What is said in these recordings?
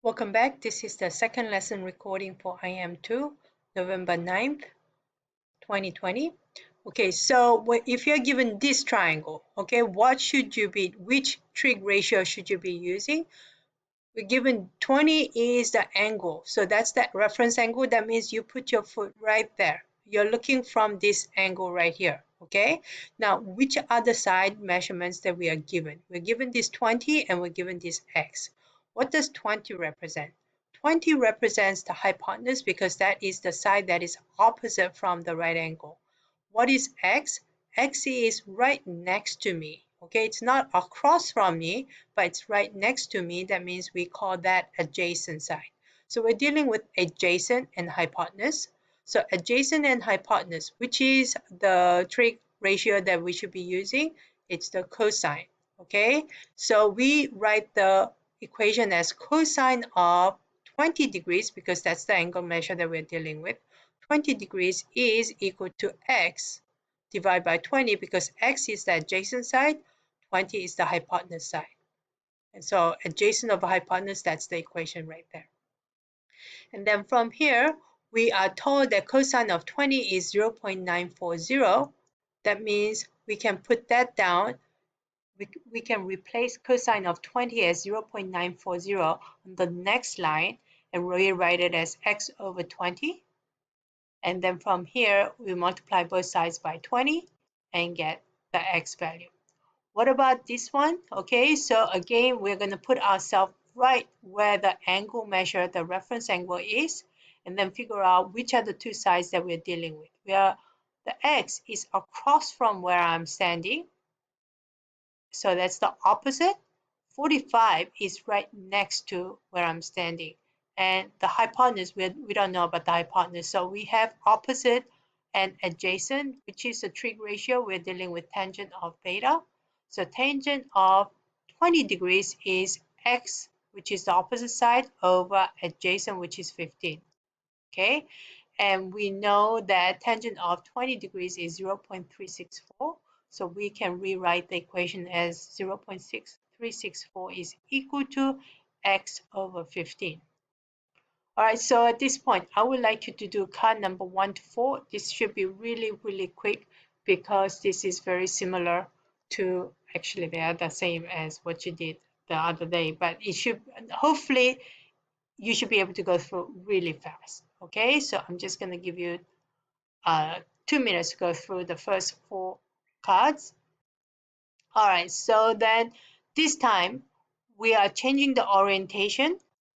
Welcome back. This is the second lesson recording for IM2, November 9th, 2020. Okay, so if you're given this triangle, okay, what should you be, which trig ratio should you be using? We're given 20 is the angle. So that's that reference angle. That means you put your foot right there. You're looking from this angle right here. Okay. Now, which are the side measurements that we are given? We're given this 20 and we're given this x. What does 20 represent? 20 represents the hypotenuse because that is the side that is opposite from the right angle. What is x? X is right next to me. Okay, it's not across from me, but it's right next to me. That means we call that adjacent side. So we're dealing with adjacent and hypotenuse. So adjacent and hypotenuse, which is the trig ratio that we should be using? It's the cosine. Okay, so we write the equation as cosine of 20 degrees because that's the angle measure that we're dealing with. 20 degrees is equal to x divided by 20 because x is the adjacent side, 20 is the hypotenuse side. And so adjacent of a hypotenuse, that's the equation right there. And then from here, we are told that cosine of 20 is 0.940. That means we can put that down. We can replace cosine of 20 as 0.940 on the next line and rewrite it as x over 20. And then from here, we multiply both sides by 20 and get the x value. What about this one? Okay, so again, we're going to put ourselves right where the angle measure, the reference angle is, and then figure out which are the two sides that we're dealing with. The x is across from where I'm standing, so that's the opposite. 45 is right next to where I'm standing. And the hypotenuse, we don't know about the hypotenuse. So we have opposite and adjacent, which is a trig ratio. We're dealing with tangent of theta. So tangent of 20 degrees is x, which is the opposite side, over adjacent, which is 15. Okay, and we know that tangent of 20 degrees is 0.364. So we can rewrite the equation as 0.6364 is equal to x over 15. All right, so at this point, I would like you to do card number 1 to 4. This should be really, really quick because this is very similar to, actually they are the same as what you did the other day, but it should, hopefully, you should be able to go through really fast. Okay, so I'm just going to give you 2 minutes to go through the first 4 cards. All right, so then this time we are changing the orientation,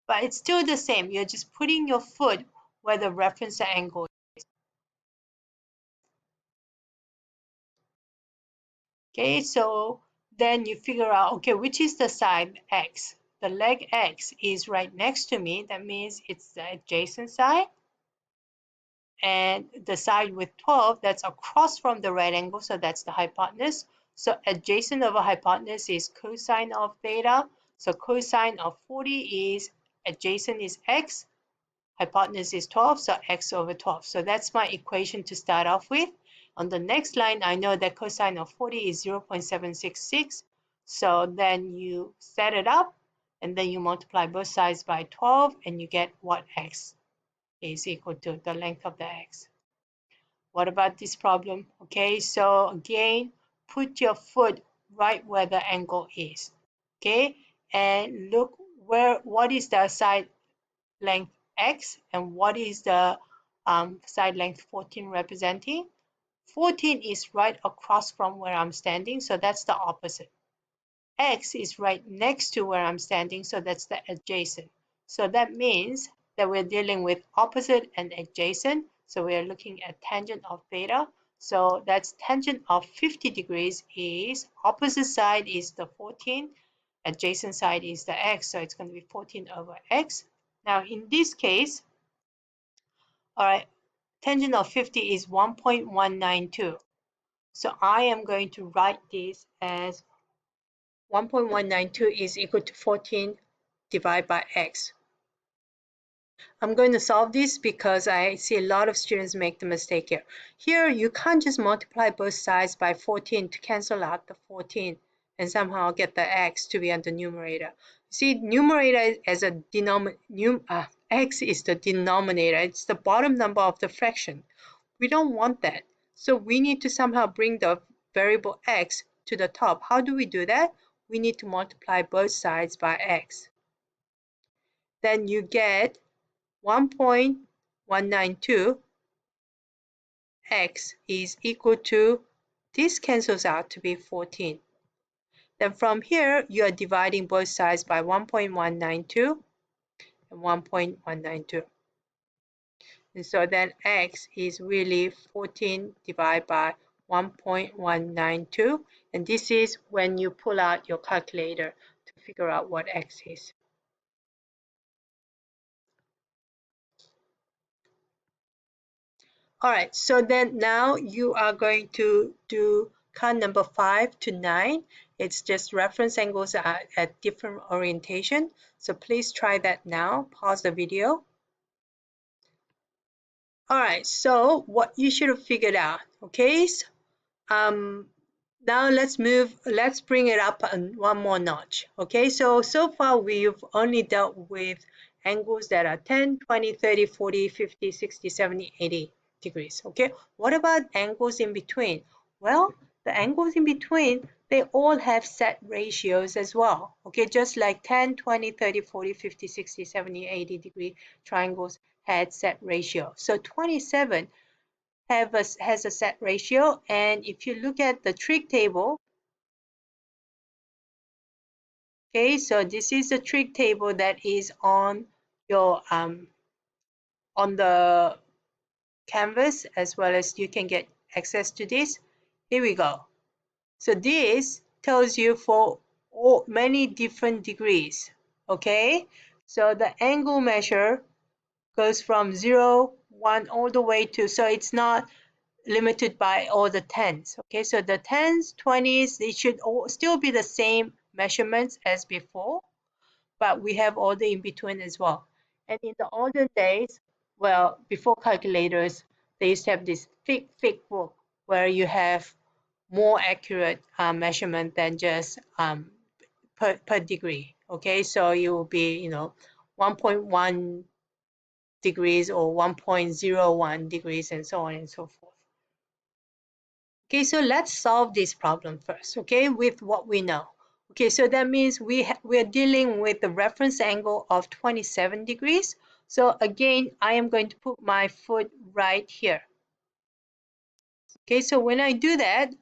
but it's still the same. You're just putting your foot where the reference angle is. Okay, so then you figure out, okay, which is the side x? The leg x is right next to me. That means it's the adjacent side. And the side with 12, that's across from the right angle, so that's the hypotenuse. So adjacent of a hypotenuse is cosine of theta. So cosine of 40 is, adjacent is x, hypotenuse is 12, so x over 12. So that's my equation to start off with. On the next line, I know that cosine of 40 is 0.766. So then you set it up, and then you multiply both sides by 12, and you get what x is equal to, the length of the x. What about this problem? Okay, so again, put your foot right where the angle is. Okay, and look what is the side length x and what is the side length 14 representing? 14 is right across from where I'm standing, so that's the opposite. X is right next to where I'm standing, so that's the adjacent. So that means that we're dealing with opposite and adjacent. So we're looking at tangent of theta. So that's tangent of 50 degrees is, opposite side is the 14, adjacent side is the x, so it's going to be 14 over x. Now in this case, all right, tangent of 50 is 1.192. So I am going to write this as 1.192 is equal to 14 divided by x. I'm going to solve this because I see a lot of students make the mistake here. Here, you can't just multiply both sides by 14 to cancel out the 14 and somehow get the x to be on the numerator. See, numerator as a x is the denominator. It's the bottom number of the fraction. We don't want that. So we need to somehow bring the variable x to the top. How do we do that? We need to multiply both sides by x. Then you get 1.192 x is equal to, this cancels out to be 14. Then from here, you are dividing both sides by 1.192 and 1.192. And so then x is really 14 divided by 1.192. And this is when you pull out your calculator to figure out what x is. All right, so then now you are going to do card number 5 to 9. It's just reference angles are at different orientation. So please try that now. Pause the video. All right, so what you should have figured out, okay? Now let's bring it up one more notch, okay? So far we've only dealt with angles that are 10, 20, 30, 40, 50, 60, 70, 80 degrees, okay? What about angles in between? Well, the angles in between, they all have set ratios as well, okay? Just like 10, 20, 30, 40, 50, 60, 70, 80 degree triangles had set ratio. So 27 has a set ratio, and if you look at the trig table, okay, so this is the trig table that is on your on the canvas, as well as you can get access to this. Here we go. So this tells you for many different degrees, okay? So the angle measure goes from 0, 1 all the way to, so it's not limited by all the tens, okay? So the tens, 20s, they should all still be the same measurements as before, but we have all the in between as well. And in the olden days, well, before calculators, they used to have this thick book where you have more accurate measurement than just per degree, okay? So you will be, 1.1 degrees or 1.01 degrees and so on and so forth. Okay, so let's solve this problem first, okay, with what we know. Okay, so that means we're dealing with the reference angle of 27 degrees. So again, I am going to put my foot right here. Okay, so when I do that,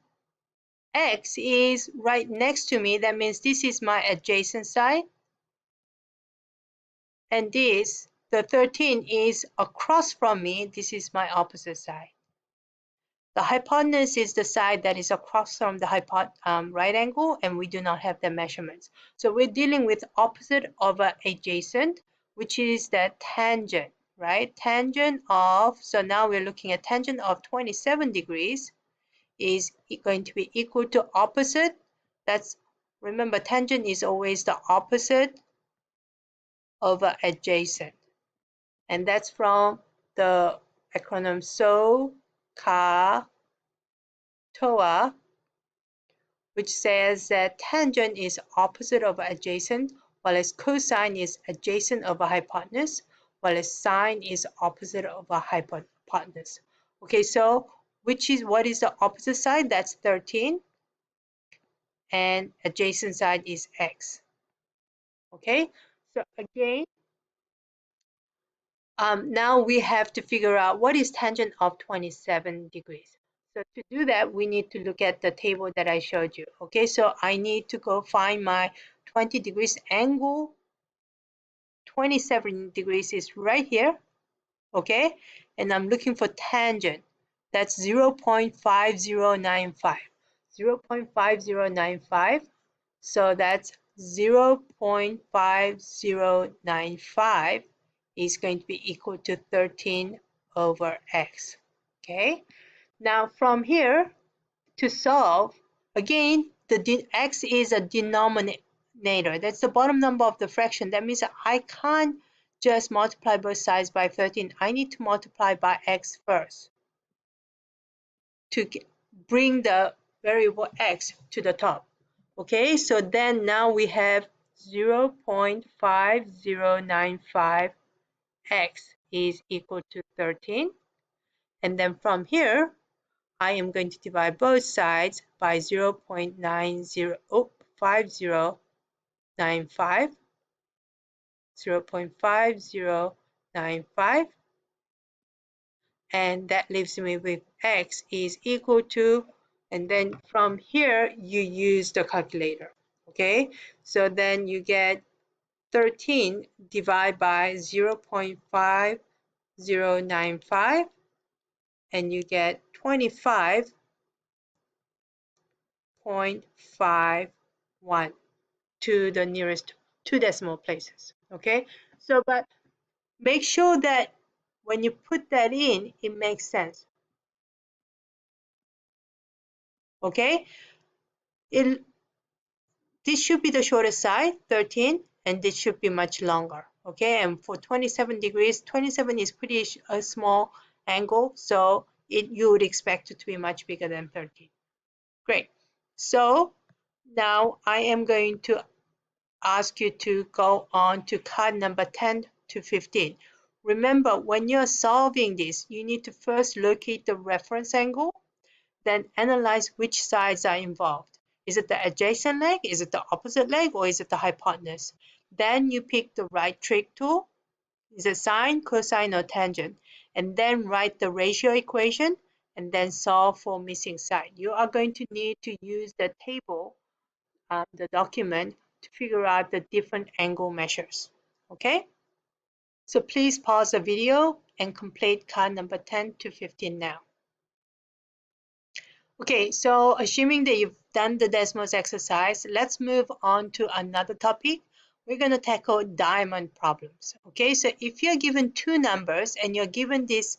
x is right next to me. That means this is my adjacent side. And this, the 13, is across from me. This is my opposite side. The hypotenuse is the side that is across from the right angle, and we do not have the measurements. So we're dealing with opposite over adjacent, which is the tangent, right? Tangent of, so now we're looking at tangent of 27 degrees is going to be equal to opposite. That's, remember, tangent is always the opposite over adjacent. And that's from the acronym TOA, which says that tangent is opposite of adjacent, while as cosine is adjacent of a hypotenuse, while as sine is opposite of a hypotenuse. Okay, so what is the opposite side? That's 13, and adjacent side is x. Okay, so again, now we have to figure out what is tangent of 27 degrees. So to do that, we need to look at the table that I showed you. Okay, so I need to go find my 20 degrees angle. 27 degrees is right here. Okay, and I'm looking for tangent. That's 0.5095. 0.5095. So that's 0.5095 is going to be equal to 13 over x. Okay, now from here to solve, again, the x is a denominator. That's the bottom number of the fraction. That means that I can't just multiply both sides by 13. I need to multiply by x first to bring the variable x to the top. Okay, so then now we have 0.5095 x is equal to 13. And then from here, I am going to divide both sides by 0.5095, 0.5095, and that leaves me with x is equal to, and then from here you use the calculator. Okay, so then you get 13 divided by 0.5095, and you get 25.51 to the nearest two decimal places. Okay, so but make sure that when you put that in, it makes sense. Okay, this should be the shortest side, 13, and this should be much longer. Okay, and for 27 degrees, 27 is pretty a small angle, so you would expect it to be much bigger than 13. Great. So now I am going to ask you to go on to card number 10 to 15. Remember, when you're solving this, you need to first locate the reference angle, then analyze which sides are involved. Is it the adjacent leg, is it the opposite leg, or is it the hypotenuse? Then you pick the right trig tool, is it sine, cosine, or tangent, and then write the ratio equation, and then solve for missing side. You are going to need to use the table, the document, to figure out the different angle measures. Okay? So please pause the video and complete card number 10 to 15 now. Okay, so assuming that you've done the Desmos exercise, let's move on to another topic. We're going to tackle diamond problems. Okay, so if you're given two numbers and you're given this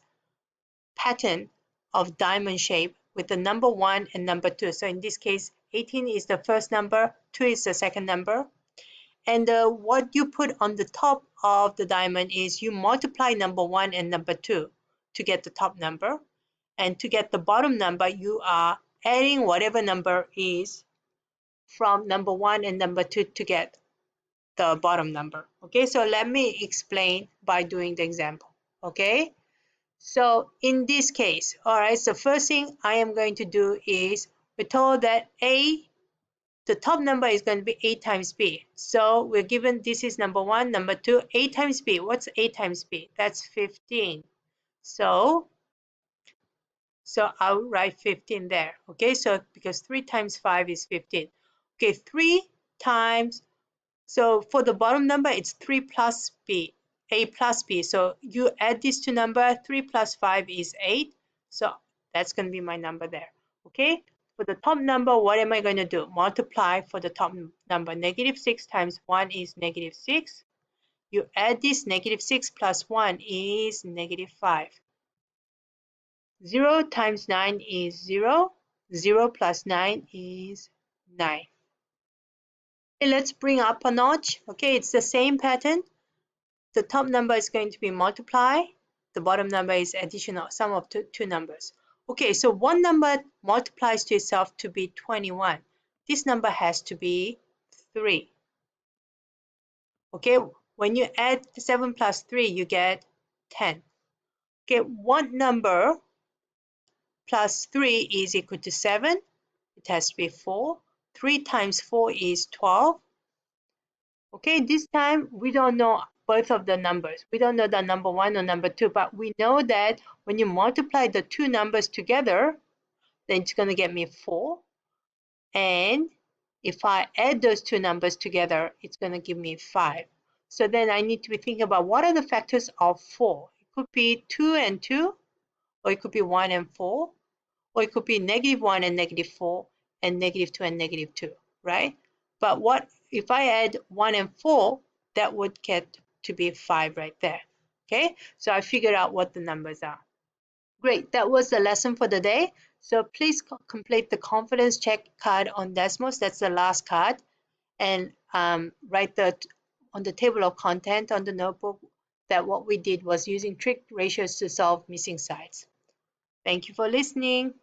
pattern of diamond shape with the number 1 and number 2. So in this case, 18 is the first number, 2 is the second number. And what you put on the top of the diamond is you multiply number 1 and number 2 to get the top number. And to get the bottom number, you are adding whatever number is from number 1 and number 2 to get the bottom number. Okay, so let me explain by doing the example. Okay, so in this case, all right, so first thing I am going to do is we're told that the top number is going to be a times b. So we're given this is number 1, number 2, a times b. What's a times b? That's 15. So I'll write 15 there. Okay, so because 3 times 5 is 15. Okay, 3 times, so for the bottom number, it's 3 plus b, a plus b. So you add these two numbers, 3 plus 5 is 8. So that's going to be my number there. Okay, for the top number, what am I going to do? Multiply for the top number. Negative 6 times 1 is negative 6. You add this, negative 6 plus 1 is negative 5. 0 times 9 is 0. 0 plus 9 is 9. Okay, let's bring up a notch. Okay, it's the same pattern. The top number is going to be multiply. The bottom number is additional sum of two numbers. Okay, so one number multiplies to itself to be 21. This number has to be 3. Okay, when you add 7 plus 3, you get 10. Okay, one number plus 3 is equal to 7. It has to be 4. 3 times 4 is 12. Okay, this time we don't know both of the numbers. We don't know the number 1 or number 2, but we know that when you multiply the two numbers together, then it's going to get me 4. And if I add those two numbers together, it's going to give me 5. So then I need to be thinking about what are the factors of 4. It could be 2 and 2, or it could be 1 and 4, or it could be negative 1 and negative 4, and negative 2 and negative 2, right? But what if I add 1 and 4, that would get to be 5 right there. Okay, so I figured out what the numbers are. Great, that was the lesson for the day. So please complete the confidence check card on Desmos. That's the last card. And write on the table of content on the notebook that what we did was using trig ratios to solve missing sides. Thank you for listening.